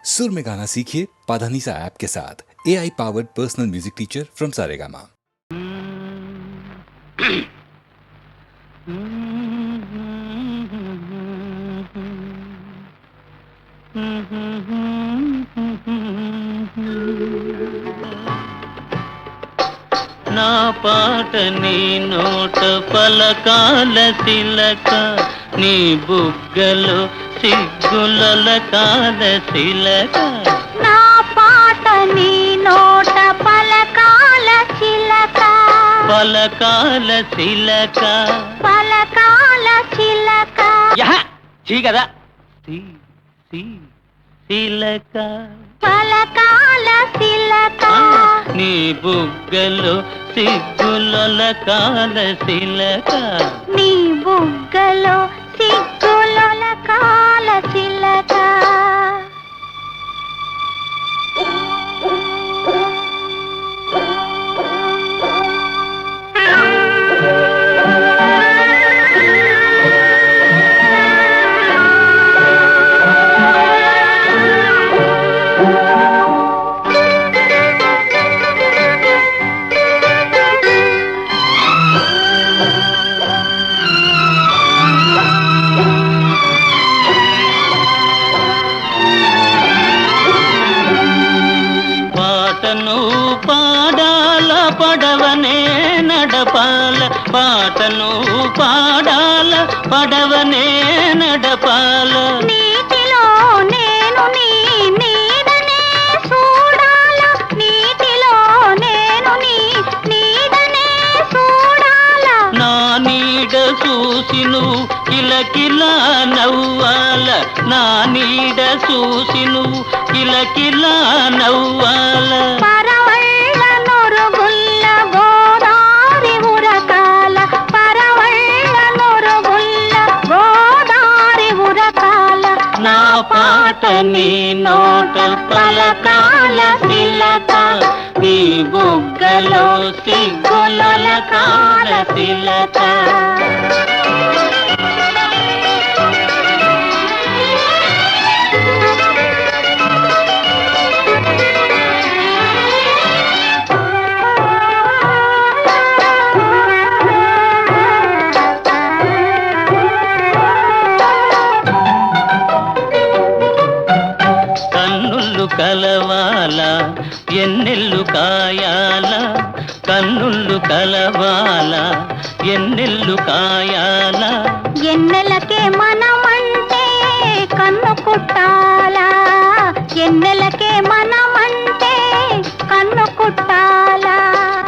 सुर में गाना सीखिए पाधानीसा ऐप के साथ AI powered personal music teacher from Saregama. నా పాట నీ నోట పలకాల తిలక నీ బుగ్గలో సిగ్గులకాల తిలక నా పాట నీ నోట పలకాల చిలక పలకాల తిలక పలకాల చిలక చీ కదా తిలక పలకాల చిలక నీ బుగ్గలో సిగ్గులకాల తిలక నీ బుగ్గలో సిగ్గులకాల చిలక పాటను పాడాల పడవనే నడపాల పాటను పాడాల పడవనే నడపాల నీటిలో నేను నీ నీడనే చూడాల నీటిలో నేను నీ నీడనే చూడాల నా నీడ చూసి నువ్వు కిలకిలా నవ్వాల నా నీడ చూసి నువ్వు కిలకిలా నవ్వాల పరవళ్ళ నొరుగుల్ల గోదారి ఉరకాల పరవళ్ళ నొరుగుల్ల గోదారి ఉరకాల నా పాట నీ నోట పలకాల తిలక నీ బుగ్గలో సిగ్గులకాల తిలక కన్నుళ్ళు కలవాల ఎన్నెల్లు కాయాల కన్నుళ్ళు కలవాల ఎన్నెల్లు కాయాల ఎన్నెలకే మనమంటే కన్ను కుట్టాలా ఎన్నెలకే మనమంటే కన్ను కుట్టాలా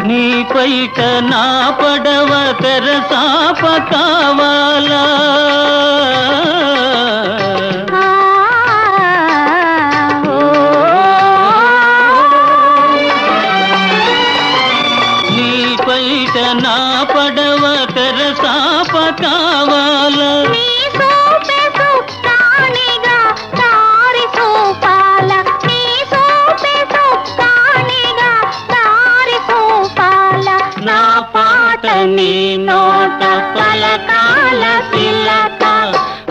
నీ పైట నా పడవ తెరసాప కావాలా నీ పైట నా పడవ తెరసాప కావాలా నీ సోపే సుక్కానిగా దారి చూపాల నీ సోపే సుక్కానిగా దారి చూపాల నా పాట నీ నోట పలకాల తిలక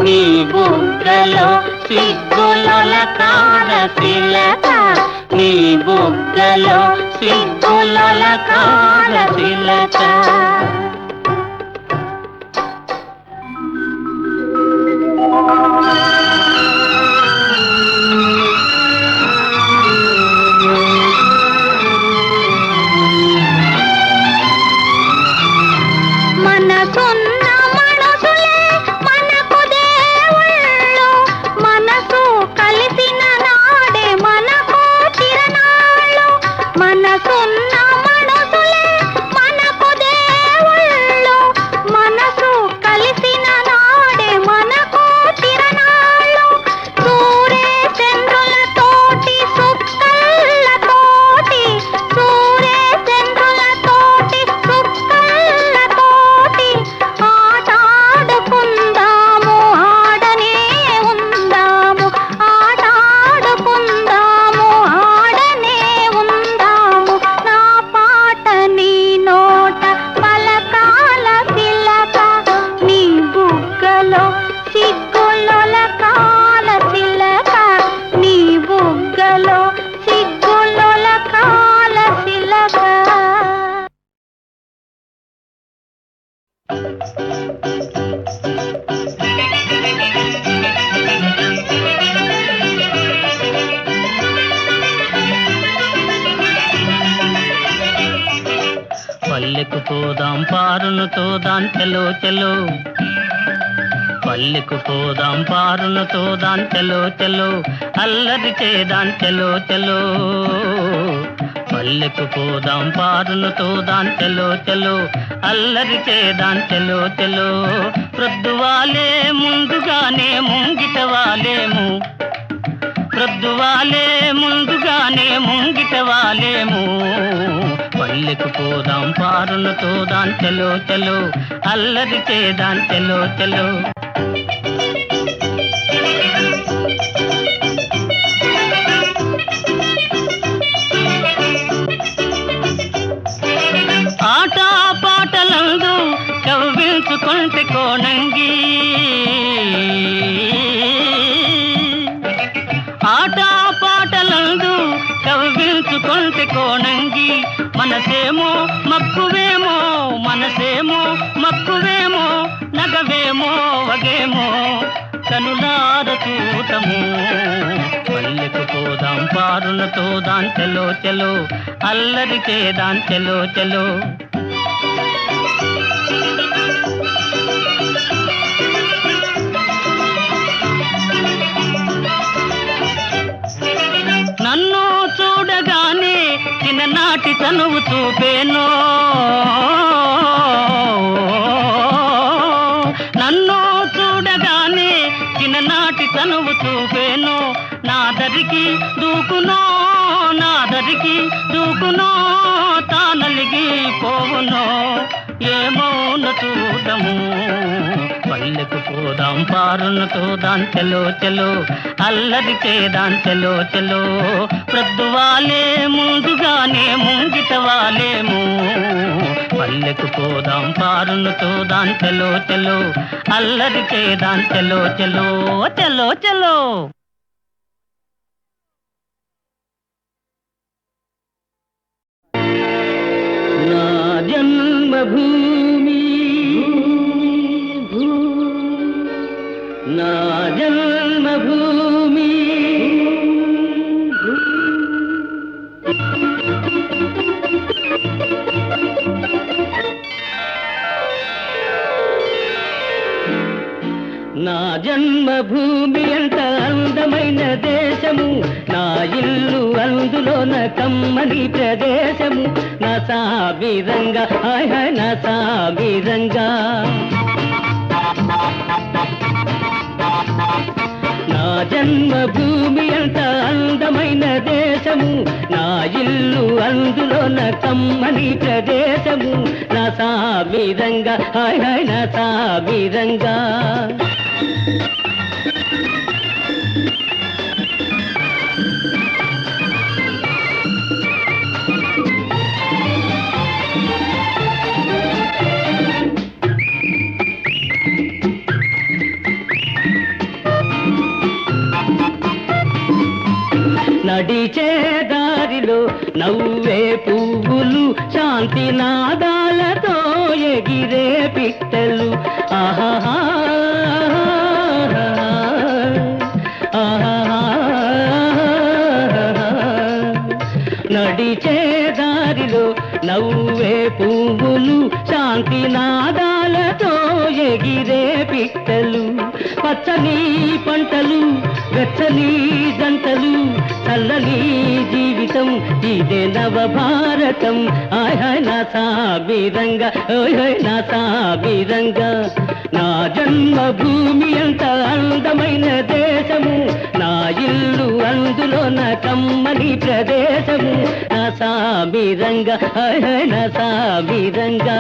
నీ బుగ్గలో సిగ్గులకాల తిలక నీ బుగ్గలో సిగ్గులకాల తిలక మనసున్న మనసులే మనకు దేవుళ్ళు మనసు కలిసిన నాడే మనకు తిరణాళ్ళు మనసున్న మనసులే మనకు దేవుళ్ళు పోదాం పారును తోదాం చెలో చెలో పల్లెకు పోదాం పారును తోదాం చెలో చెలో అల్లరి చేదాం చెలో చెలో పల్లెకు పోదాం పారును తోదాం చెలో చెలో అల్లరి చేదాం చెలో చెలో ప్రొద్దువాలే ముందుగానే ముంగిట వాలేము ప్రొద్దువాలే ముందుగానే ముంగిట వాలేము పల్లెకు పోదాం పారును తోదాం చెలో చెలో అల్లరి చేదాం చెలో చెలో ఆట పాటలందు కవ్వించుకుంటే కోణంగి ఆట పాటలందు కవ్వించుకుంటే కోణంగి మనసేమో మక్కువేమో మనసేమో మక్కువేమో నగవేమో వగేమో కనులార చూతము పల్లెకు పోదాం పారును తోదాం చెలో చెలో అల్లరి చేదాం చెలో చెలో నన్ను చూడగానే చిన్ననాటి తనువు చూపేనో నన్ను చూడగానే చిన్ననాటి తనువు చూపేనో నా దరికి దూకునో నా దరికి దూకునో తానలిగి పోవునో ఏమౌన చూడము పల్లెకు పోదాం పారును తోదాం చెలో చెలో అల్లరి చేదాం చెలో చెలో ప్రొద్దువాలే ముందుగానే ముంగిట వాలేము పల్లెకు పోదాం పారును తోదాం చెలో చెలో అల్లరి చేదాం చెలో చెలో చెలో చెలో నా జన్మభూమి నా జన్మభూమి నా జన్మభూమి ఎంత అందమైన దేశము నా ఇల్లు అందులోన కమ్మని ప్రదేశము నా సామిరంగా హాయ్ హాయ్ నా సామిరంగా నా జన్మభూమి ఎంత అందమైన దేశము నా ఇల్లు అందులోన కమ్మని ప్రదేశము నా సామిరంగా హాయ్ హాయ్ నా సామిరంగా నడిచే దారిలో నవ్వే పువ్వులు శాంతి నాదాలతో ఎగిరే పిట్టలు ఆహా నడిచే దారిలో నవ్వే పువ్వులు శాంతి నాదాలతో ఎగిరే పిట్టలు పచ్చని పంటలు వెచ్చని జంటలు చల్లని జీవితం ఇదే నవ భారతం హాయ్ హాయ్ నా సామిరంగా ఓయ్ హాయ్ నా సామిరంగా నా జన్మభూమి ఎంత అందమైన దేశము నా ఇల్లు అందులో నా కమ్మని ప్రదేశము నా సామిరంగా హాయ్ హాయ్ నా సామిరంగా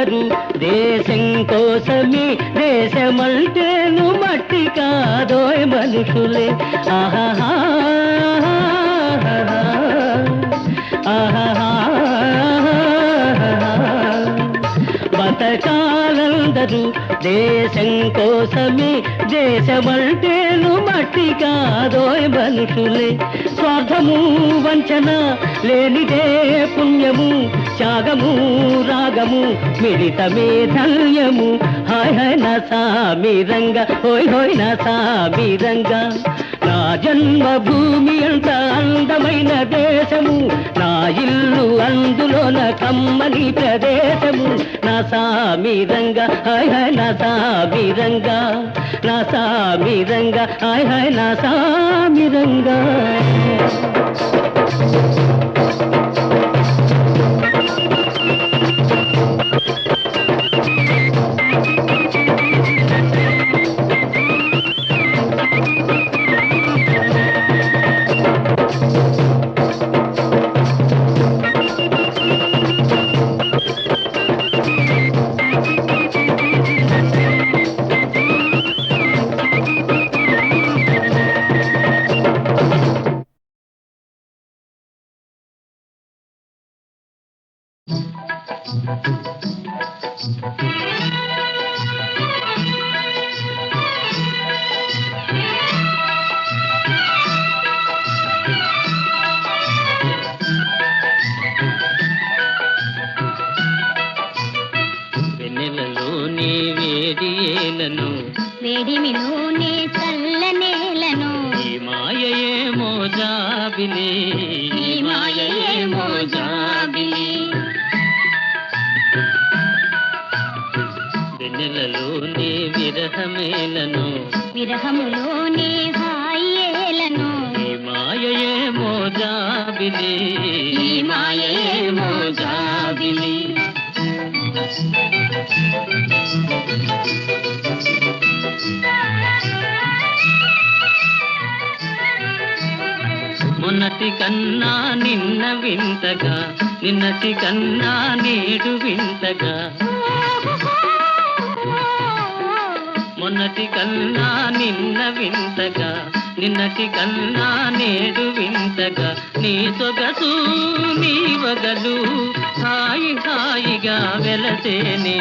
అందరూ దేశం కోసమే, దేశమంటేను మట్టి కాదోయ్ మనుషులే. ఆహాహా ఆహాహా బతకాలందరూ దేశం కోసమే, దేశమంటేను మట్టి కాదోయ్ మనుషులే. స్వార్థము వంచన లేనిదే పుణ్యము, త్యాగము రాగము మిళితమే ధన్యము. హాయ్ హాయ్ నా సామిరంగ, హోయ్ హోయ్ నా సామిరంగ. నా జన్మభూమి అంత అందమైన దేశము, నా ఇల్లు అందులోన కమ్మని ప్రదేశము. నా సామిరంగ హాయ్ హాయ్ నా సామిరంగ, నా సామిరంగ హాయ్ హాయ్ నా సామిరంగ. వెన్నెలలోనే వేడియేలను, వేడిమిలోనే చల్లనేలను, ఈ మాయయేమో జాబిలి, ఈ మాయయేమో జాబిలి. వెన్నెలలోనే విరహమేలను, విరహములోనే హాయేలను, ఈ మాయయేమో జాబిలి, ఈ మాయయేమో జాబిలి. మొన్నటి కన్నా నిన్న వింతగా, నిన్నటి కన్నా నేడు వింతగా. మొన్నటి కన్నా నిన్న వింతగా, నిన్నటి కన్నా నేడు వింతగా. నీ సొగసు నీ వగలు హాయి హాయిగా వెలసేనే.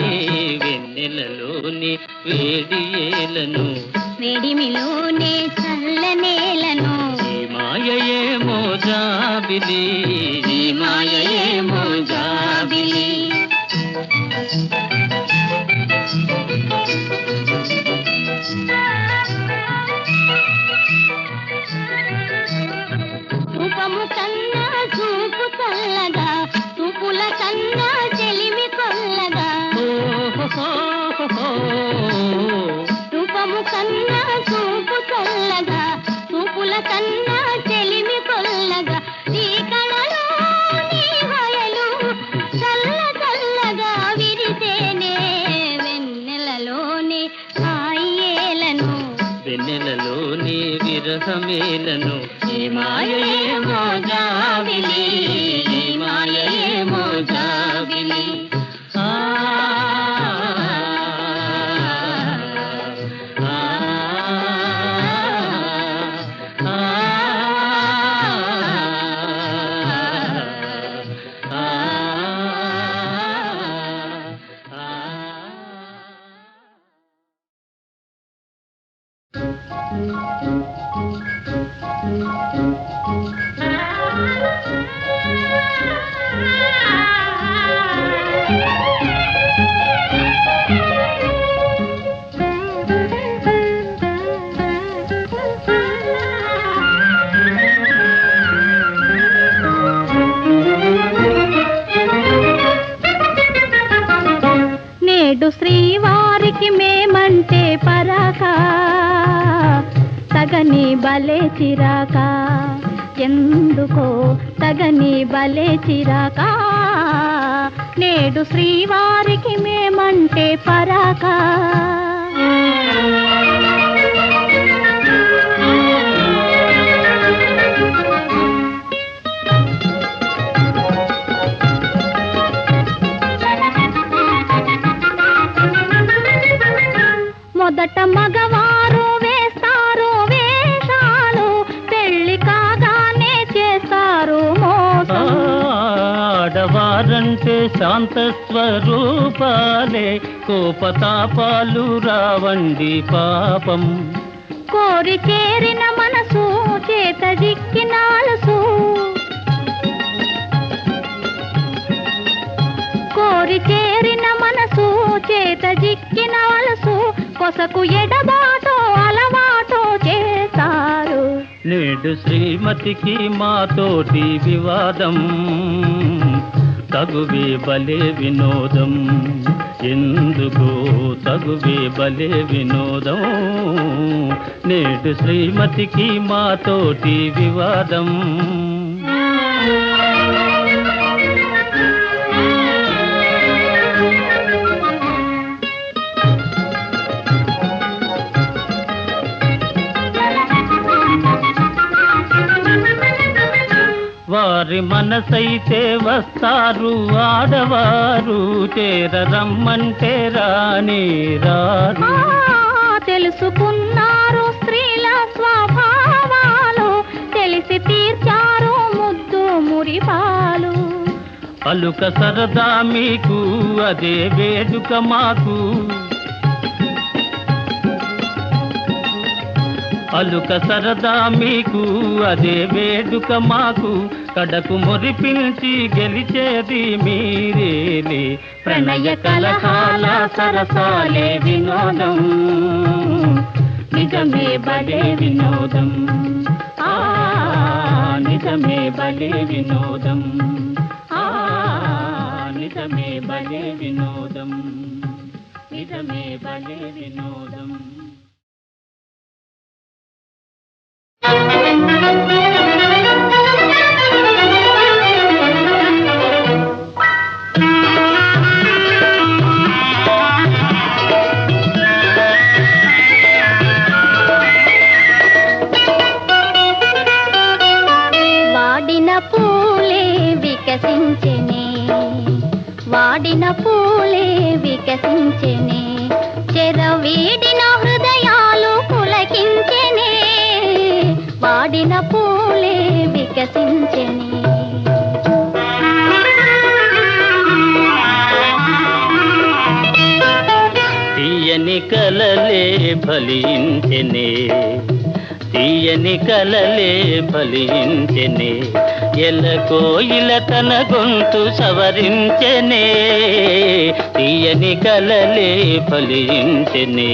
వెన్నెలలోని వేడియేలను, వేడిమిలోనే చల్లనేలను, ఈ మాయయేమో జాబిలి, ఈ మాయయేమో జాబిలి. రూపము కన్నా చూపు చల్లగా, చూపుల కన్నా చెలిమి కొల్లగా. రూపము కన్నా చూపు చల్లగా, చూపుల కన్నా చెలిమి కొల్లగా. నీ కళలో నీ హయలు చల్ల చల్లగా విరిసేనే. వెన్నెలలోని హాయేలను, వెన్నెలలోని విరహమేలను, ఈ మాయయేమో జాబిలి, ఈ మాయయేమో జాబిలి. ఆ ఆ ఆ నేడు శ్రీవారికి మేమంటే పరాక, తగని బలే చిరాక. ఎందుకో తగని బలే చిరాక, నేడు శ్రీవారికి మేమంటే పరాక. శాంత స్వరూపాలే కోపతాపాలు రావండి పాపం. కోరి చేరిన మనసు చేత జిక్కినాలసు, కోరి చేరిన మనసు చేత జిక్కినాలసు, కొసకు ఎడబాటో అలవాటో చేస్తారు. నేడు శ్రీమతికి మాతోటి వివాదం, తగువే బలే వినోదం. ఎందుకో తగువే బలే వినోదం, నేడు శ్రీమతికి మాతోటి వివాదం. వారి మనసైతే వస్తారు ఆడవారు, చేరరమ్మంటే రాని రారు. తెలుసుకున్నారు స్త్రీల స్వభావాలు, తెలిసి తీర్చారు ముద్దు మురిపాలు. అలుక సరదా మీకు అదే వేడుక మాకు, అలుక సరదా మీకు అదే వేడుక మాకు. కడకు మురిపించి గెలిచేది మీరేలే, ప్రణయ కలహాల సరసాలే వినోదం. నిజమే బలే వినోదం, ఆ నిజమే బలే వినోదం, ఆ నిజమే బలే వినోదం, నిజమే బలే వినోదం. వాడిన పూలే వికసించెనే, వాడిన పూలే వికసించెనే, చెరవీడిన హృదయాలు పులకించెనే. వాడిన పూలే వికసించెనే. తీయని కలలే ఫలించెనే, తీయని కలలే ఫలించెనే. ఎలకోయిల తన గొంతు సవరించెనే, తీయని కలలే ఫలించెనే.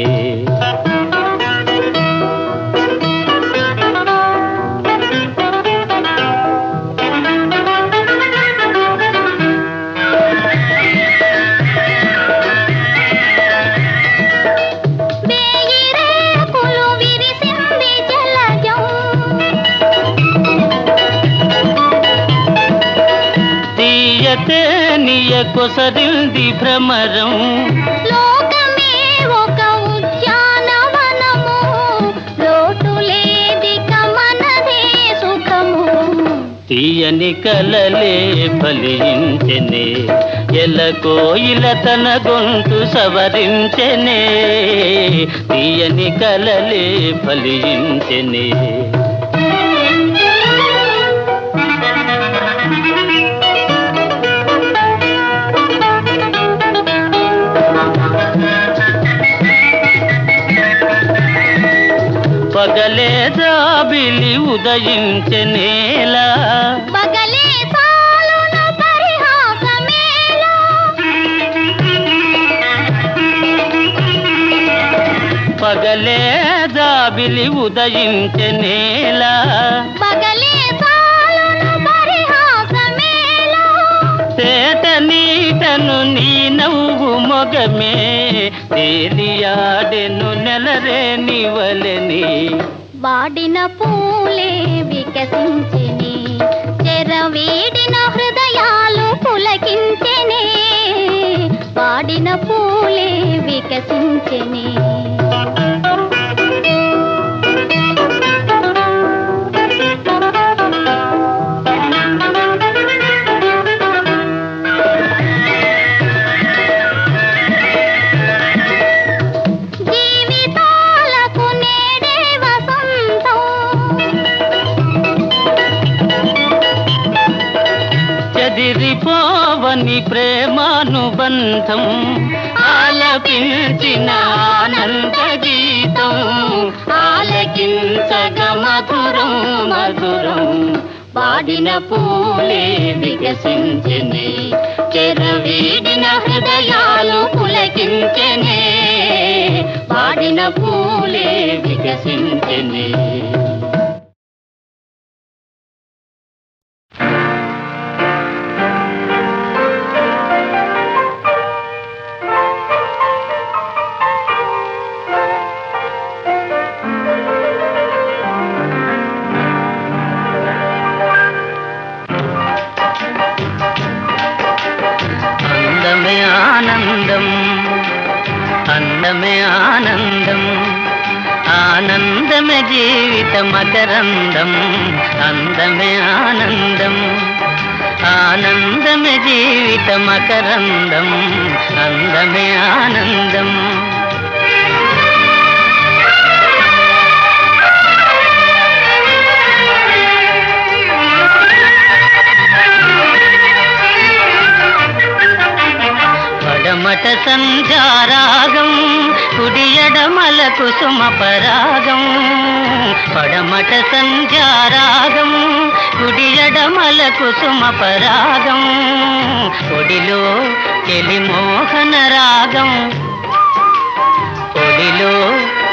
తీయతేనియ కొసరింది భ్రమరం, లోకమే ఒక ఉద్యానవనము, లోటు లేదిక మనదే సుఖము. తీయని కలలే ఫలించెనే, ఎలకోయిల తన గొంతు సవరించెనే, తీయని కలలే ఫలించెనే. పగలే జాబిలి ఉదయించెనేలా, పగలే సాలును పరిహాసమేలా. పగలే జాబిలి ఉదయించెనేలా, పగలే సాలును పరిహాసమేలా. తేట నీటను నీ నవ్వు మొగమే, తేలియాడెను నెలరేని వలని. వాడిన పూలే వికసించెనే, చెరవీడిన హృదయాలు పులకించెనే. వాడిన పూలే వికసించెనే. చెదిరిపోవని ప్రేమానుబంధం ఆలపించిన ఆనంద గీతం ఆలకించగ మధురం మధురం వాడిన పూలే వికసించెనే చెరవీడిన హృదయాలు పులకించెనే వాడిన పూలే వికసించెనే. ఆనందం అందమే ఆనందం ఆనందమే జీవిత మకరందం అందమే ఆనందం ఆనందమే జీవిత మకరందం అందమే ఆనందం. పడమట సంధ్యారాగం కుడియడమల కుసుమ పరాగం పడమట సంధ్యారాగం కుడియడమల కుసుమ పరాగం ఒడిలో చెలిమోహన రాగం ఒడిలో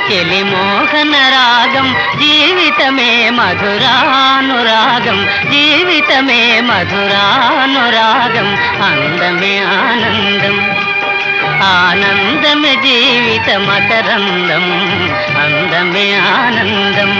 చెలిమోహన రాగం జీవితమే మధురానురాగం జీవితమే మధురానురాగం అందమే ఆనందం ఆనందమే జీవిత మకరందం అందమే ఆనందం.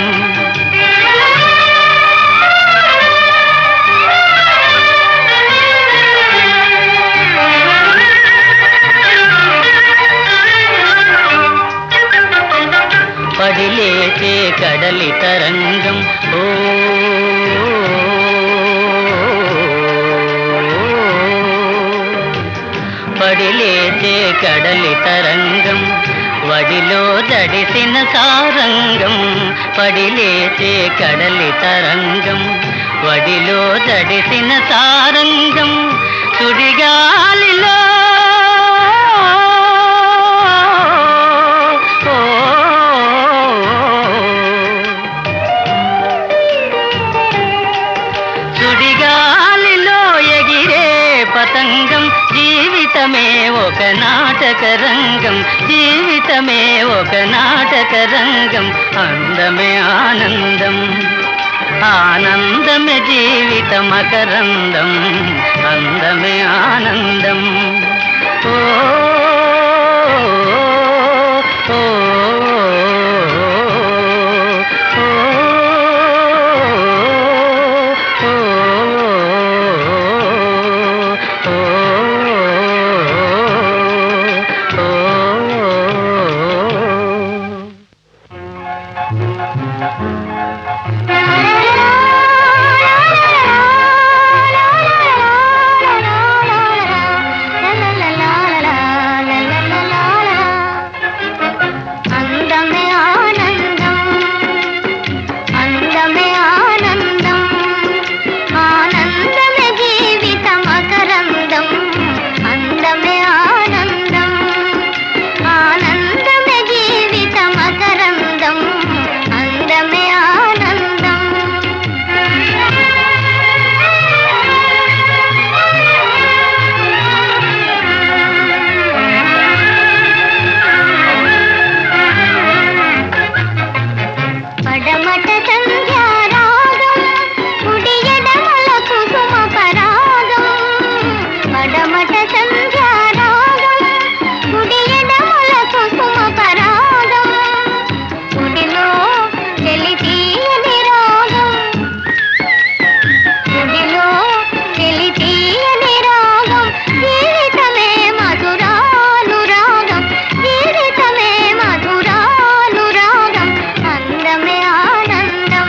పడిలేచే కడలి తరంగం ఓ పడిలేచే కడలి తరంగం వడిలో జడిసిన సారంగం పడిలేచే కడలి తరంగం వడిలో జడిసిన సారంగం సుడిగాలిలో పతంగం జీవితమే ఒక నాటక రంగం జీవితమే ఒక నాటక రంగం అందమే ఆనందం ఆనందమే జీవిత మకరందం అందమే ఆనందం. ఓ ఓ అందమే ఆనందం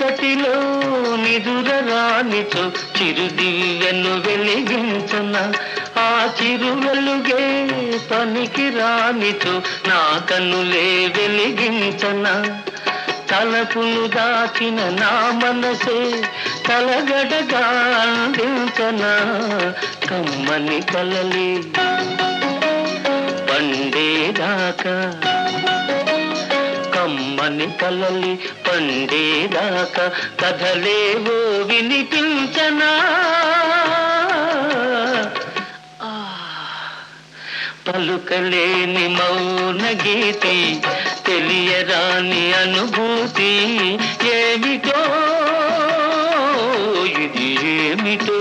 చీకటిలో నిదుర రానిచో చిరుదివ్యను వెలిగించన ఆ చిరు వెలుగే పనికి రానిచో నా కన్నులే వెలిగించన తలపును దాచిన నా మనసే తలగడగా అందించన కమ్మని కలలి పండేదాకా కమ్మని కలలి పండేదాకా కథలేవో వినిపించనా పలుకలేని మౌన గీతి తెలియరాని అనుభూతి ఏమిటో ఇది ఏమిటో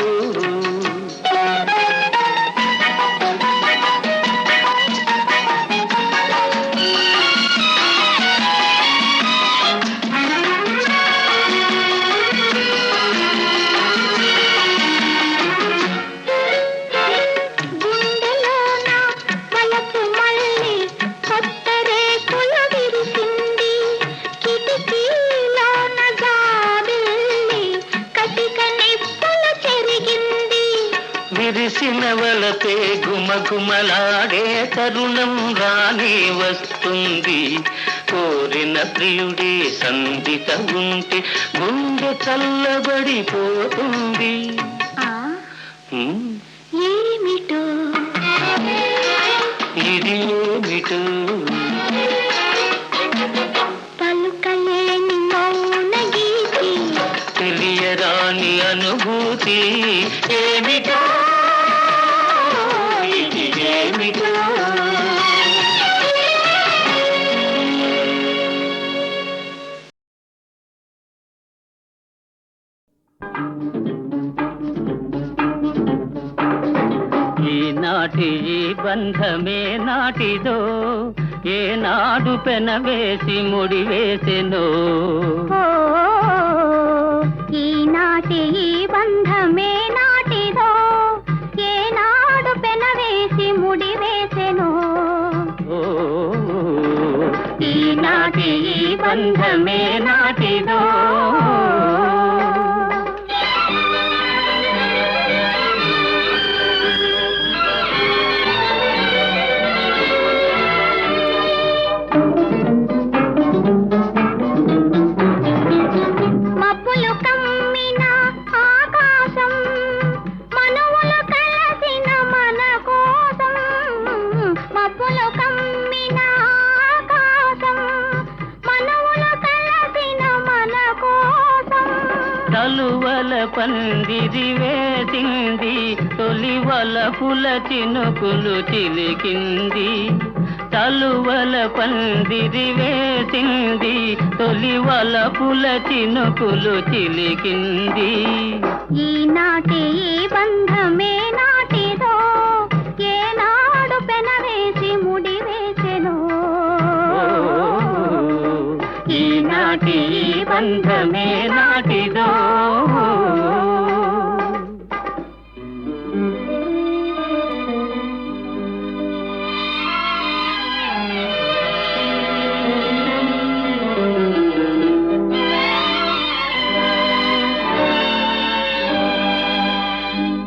విరిసినవలపే గుమగుమలాడే తరుణం రాని వస్తుంది కోరిన ప్రియుడే సందిత ఉంటే గుండె చల్లబడిపోతుంది ఏమిటో ఇది ఏమిటో పలుకలేని మౌన గీతి తెలియరాని అనుభూతి ఏమిటో ఇది ఏమిటో ఈనాటి ఈ బంధమే నాటిదో ఏనాడు పెనవేసి ముడివేసెనో ఈనాటి ఈ బంధమే నాటిదో ఏనాడు పెనవేసి ముడివేసెనో ఈనాటి ఈ బంధమే నాటిదో తలువల పందిరి వేసింది తొలివల పుల చినుకులు చిలికింది తలువల పందిరి వేసింది తొలివల పుల చినుకులు చిలికింది ఈనాటి ఈ బంధమే నాటిదో ఏనాడు పెనవేసి ముడివేసెనో ఈనాటి ఈ బంధమే నాటిదో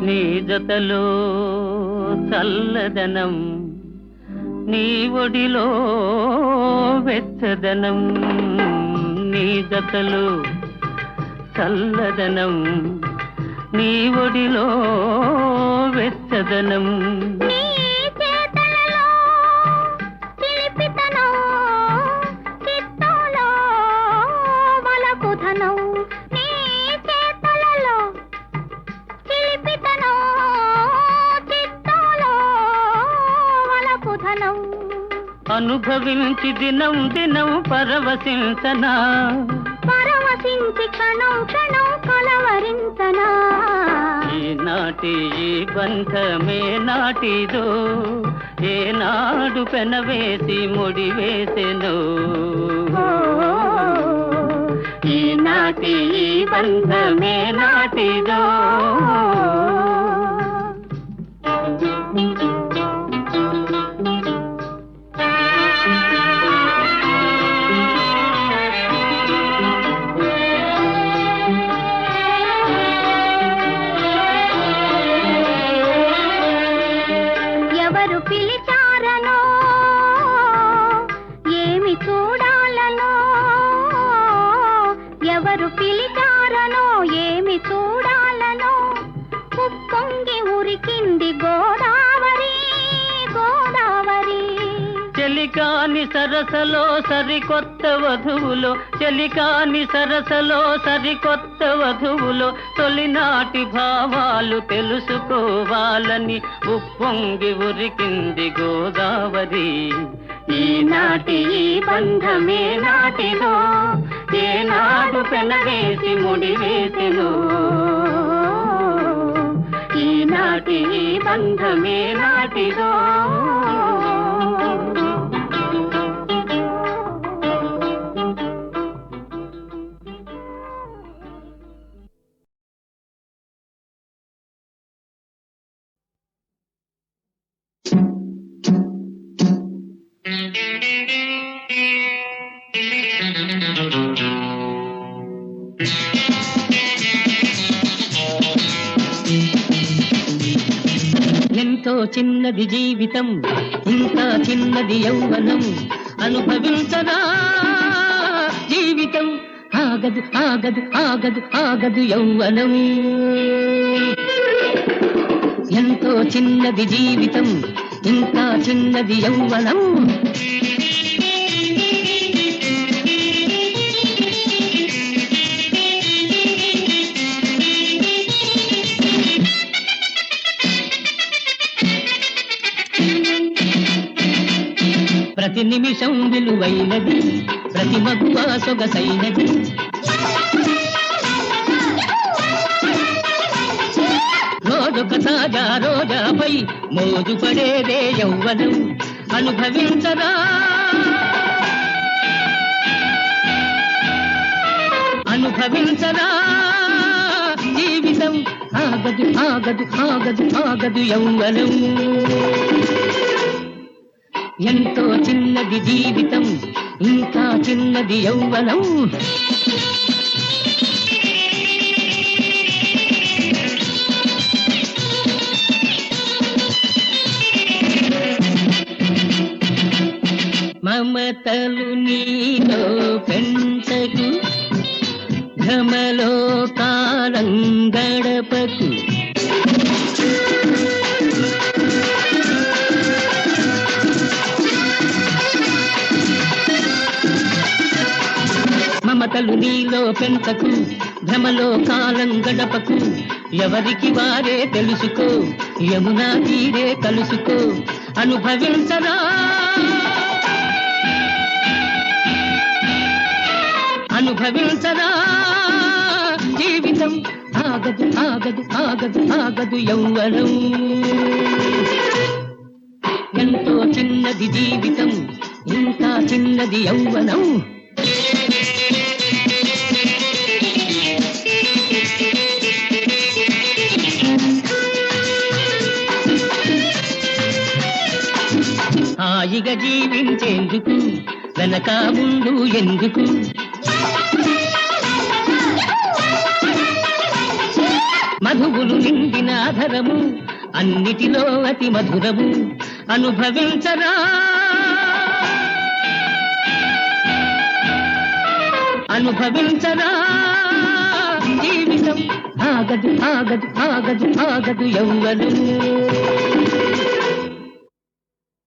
నీ జతలో చల్లదనం నీ ఒడిలో వెచ్చదనం నీ జతలో చల్లదనం నీ ఒడిలో వెచ్చదనం నీ చేతలలో చిలిపితనం చిత్తంలో వలపుధనం నీ చేతలలో చిలిపితనం చిత్తంలో వలపుధనం అనుభవించి దినం దినం పరవశించనా పరవశించి క్షణం క్షణం కలవరించనా ఈనాటి ఈ బంధమే నాటిదో ఏనాడు పెనవేసి ముడివేసెనో ఈనాటి ఈ బంధమే నాటిదో చూడాలనో ఎవరు పిలిచారనో ఏమి చూడాలనో ఉప్పొంగి ఉరికింది గోదావరి గోదావరి. చెలికాని సరసలో సరికొత్త వధువులో చెలికాని సరసలో సరికొత్త వధువులో తొలినాటి భావాలు తెలుసుకోవాలని ఉప్పొంగి ఉరికింది గోదావరి. ఈనాటి ఈ బంధమే నాటిలో ఏనాడు పెనవేసి ముడివేసెను. ఈనాటి ఈ బంధమే నాటిలో. ఎంతో చిన్నది జీవితం, ఇంకా చిన్నది యౌవనం, అనుభవించరా జీవితం, ఆగదు ఆగదు ఆగదు ఆగదు యౌవనం. ఎంతో చిన్నది జీవితం, ఇంకా చిన్నది యౌవనం. ప్రతి నిమిషం విలువైనది, ప్రతి మగువ సొగసైనది. రోజొక తాజా రోజాపై మోజు పడేదే యౌవనం, అనుభవించరా అనుభవించరా జీవితం, ఆగదు ఆగదు ఆగదు ఆగదు యౌవనం. ఎంతో చిన్నది జీవితం, ఇంకా చిన్నది యౌవనం. మమతలు నీలో పెంచకు, భ్రమలో కాలం గడపకు. మమతలు నీలో పెంచకు, భ్రమలో కాలం గడపకు. ఎవరికి వారే తెలుసుకో, యమునా తీరే కలుసుకో, అనుభవించరా అనుభవించరా జీవితం, ఆగదు ఆగదు ఆగదు ఆగదు యౌవనం. ఎంతో చిన్నది జీవితం, ఇంకా చిన్నది యౌవనం. హాయిగా జీవించేందుకు వెనక ముందు ఎందుకు, మధువులు నిండిన ఆధరము అన్నిటిలో అతి మధురము, అనుభవించరా అనుభవించరా జీవితం, ఆగదు ఆగదు ఆగదు ఆగదు యౌవనం.